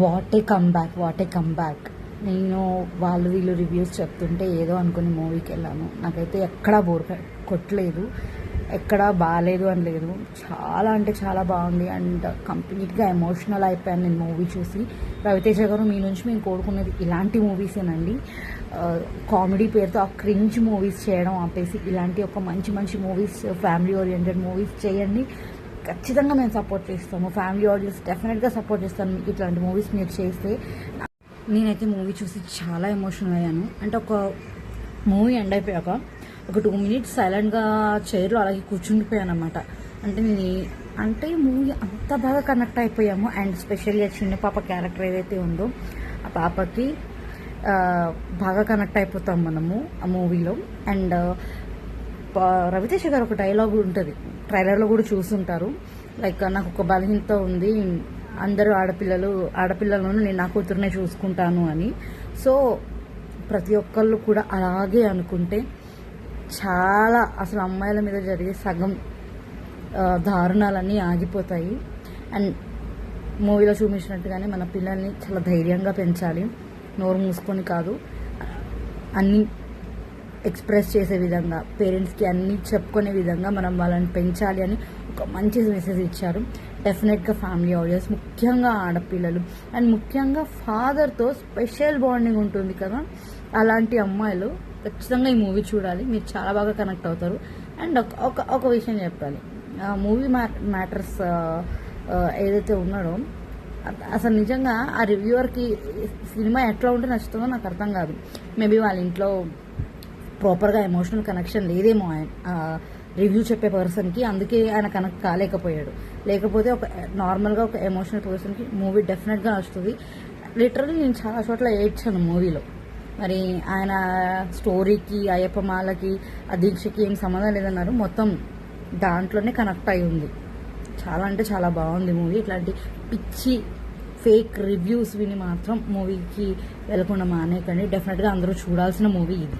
What a come back. నేను వాళ్ళు వీళ్ళు రివ్యూస్ చెప్తుంటే ఏదో అనుకుని మూవీకి వెళ్ళాను. నాకైతే ఎక్కడా బోర్ కొట్టలేదు, ఎక్కడా బాగాలేదు అని లేదు. చాలా అంటే చాలా బాగుంది అండ్ కంప్లీట్గా ఎమోషనల్ అయిపోయాను నేను మూవీ చూసి. రవితేజ గారు మీ నుంచి మేము కోరుకునేది ఇలాంటి మూవీసేనండి. కామెడీ పేరుతో ఆ క్రింజ్ మూవీస్ చేయడం ఆపేసి ఇలాంటి ఒక మంచి మంచి మూవీస్, ఫ్యామిలీ ఓరియంటెడ్ మూవీస్ చేయండి. ఖచ్చితంగా మేము సపోర్ట్ చేస్తాము. ఫ్యామిలీ ఆడియన్స్ డెఫినెట్గా సపోర్ట్ చేస్తాను మీకు ఇట్లాంటి మూవీస్ మీరు చేస్తే. నేనైతే మూవీ చూసి చాలా ఎమోషనల్ అయ్యాను. అంటే ఒక మూవీ ఎండ్ అయిపోయాక ఒక 2 minutes సైలెంట్గా చైర్లో అలాగే కూర్చుండిపోయాను అనమాట. అంటే మూవీ అంత బాగా కనెక్ట్ అయిపోయాము. అండ్ స్పెషల్గా చిన్న పాప క్యారెక్టర్ ఏదైతే ఉందో ఆ పాపకి బాగా కనెక్ట్ అయిపోతాం మనము ఆ మూవీలో. అండ్ రవితేజ గారు ఒక డైలాగ్ ఉంటుంది, ట్రైలర్లో కూడా చూస్తుంటారు. లైక్ నాకు ఒక బలహీనత ఉంది, అందరూ ఆడపిల్లలను నేను నా కూతురునే చూసుకుంటాను అని. సో ప్రతి ఒక్కళ్ళు కూడా అలాగే అనుకుంటే చాలా అసలు అమ్మాయిల మీద జరిగే సగం దారుణాలన్నీ ఆగిపోతాయి. అండ్ మూవీలో చూపించినట్టుగానే మన పిల్లల్ని చాలా ధైర్యంగా పెంచాలి, నోరు మూసుకొని కాదు, అన్నీ ఎక్స్ప్రెస్ చేసే విధంగా, పేరెంట్స్కి అన్నీ చెప్పుకునే విధంగా మనం వాళ్ళని పెంచాలి అని ఒక మంచి మెసేజ్ ఇచ్చారు. డెఫినెట్గా ఫ్యామిలీ ఆడియన్స్, ముఖ్యంగా ఆడపిల్లలు అండ్ ముఖ్యంగా ఫాదర్తో స్పెషల్ బాండింగ్ ఉంటుంది కదా, అలాంటి అమ్మాయిలు ఖచ్చితంగా ఈ మూవీ చూడాలి. మీరు చాలా బాగా కనెక్ట్ అవుతారు. అండ్ ఒక విషయం చెప్పాలి, మూవీ మ్యాటర్స్ ఏదైతే ఉన్నాడో అసలు నిజంగా ఆ రివ్యూవర్కి సినిమా ఎట్లా ఉంటే నచ్చుతుందో నాకు అర్థం కాదు. మేబీ వాళ్ళ ఇంట్లో ప్రాపర్గా ఎమోషనల్ కనెక్షన్ లేదేమో ఆయన రివ్యూ చెప్పే పర్సన్కి, అందుకే ఆయన కనెక్ట్ కాలేకపోయాడు. లేకపోతే ఒక నార్మల్గా ఒక ఎమోషనల్ పర్సన్కి మూవీ డెఫినెట్గా నచ్చుతుంది. లిటరల్లీ నేను చాలా చోట్ల ఏడ్చాను మూవీలో. మరి ఆయన స్టోరీకి, అయ్యప్ప మాలకి, ఆ దీక్షకి ఏం సంబంధం లేదన్నారు, మొత్తం దాంట్లోనే కనెక్ట్ అయి ఉంది. చాలా అంటే చాలా బాగుంది మూవీ. ఇట్లాంటి పిచ్చి ఫేక్ రివ్యూస్ విని మాత్రం మూవీకి వెళ్ళకుండా మానేకండి. డెఫినెట్గా అందరూ చూడాల్సిన మూవీ ఇది.